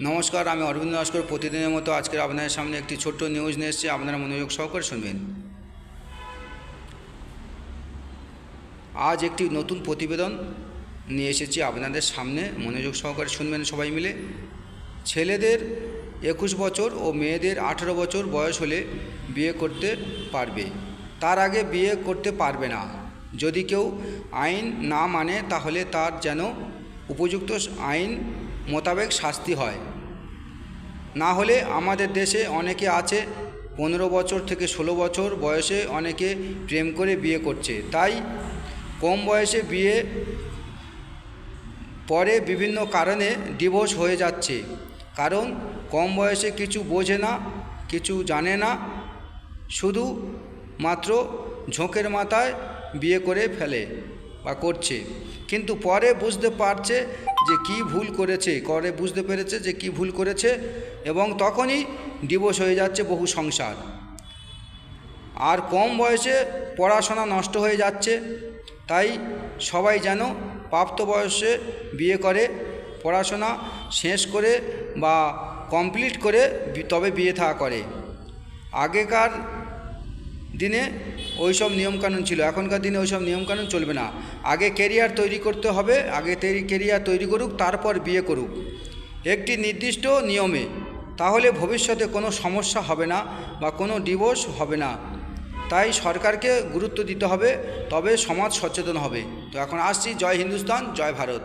নমস্কার, আমি অরবিন্দ নস্কর। প্রতিদিনের মতো আজকের আপনাদের সামনে একটি ছোট্ট নিউজ নিয়ে এসেছি। আপনারা মনোযোগ সহকারে শুনবেন। আজ একটি নতুন প্রতিবেদন নিয়ে এসেছি আপনাদের সামনে, মনোযোগ সহকারে শুনবেন সবাই মিলে। ছেলেদের 21 বছর ও মেয়েদের 18 বছর বয়স হলে বিয়ে করতে পারবে, তার আগে বিয়ে করতে পারবে না। যদি কেউ আইন না মানে তাহলে তার যেন উপযুক্ত আইন মোতাবেক শাস্তি হয়। না হলে আমাদের দেশে অনেকে আছে 15 বছর থেকে 16 বছর বয়সে অনেকে প্রেম করে বিয়ে করছে, তাই কম বয়সে বিয়ে পরে বিভিন্ন কারণে ডিভোর্স হয়ে যাচ্ছে। কারণ কম বয়সে কিছু বোঝে না, কিছু জানে না, শুধু মাত্র ঝোঁকের মাথায় বিয়ে করে ফেলে বা করছে, কিন্তু পরে বুঝতে পারছে যে কি ভুল করেছে, বুঝতে পেরেছে যে কি ভুল করেছে, এবং তখনই ডিভোর্স হয়ে যাচ্ছে বহু সংসার। আর কম বয়সে পড়াশোনা নষ্ট হয়ে যাচ্ছে, তাই সবাই যেন প্রাপ্তবয়সে বিয়ে করে, পড়াশোনা শেষ করে বা কমপ্লিট করে তবে বিয়ে থা করে। আগেকার দিনে ওইসব নিয়মকানুন ছিল, এখনকার দিনে ওইসব নিয়মকানুন চলবে না। আগে কেরিয়ার তৈরি করতে হবে, আগে কেরিয়ার তৈরি করুক, তারপর বিয়ে করুক একটি নির্দিষ্ট নিয়মে, তাহলে ভবিষ্যতে কোনো সমস্যা হবে না বা কোনো ডিভোর্স হবে না। তাই সরকারকে গুরুত্ব দিতে হবে, তবে সমাজ সচেতন হবে। তো এখন আসছি। জয় হিন্দুস্তান, জয় ভারত।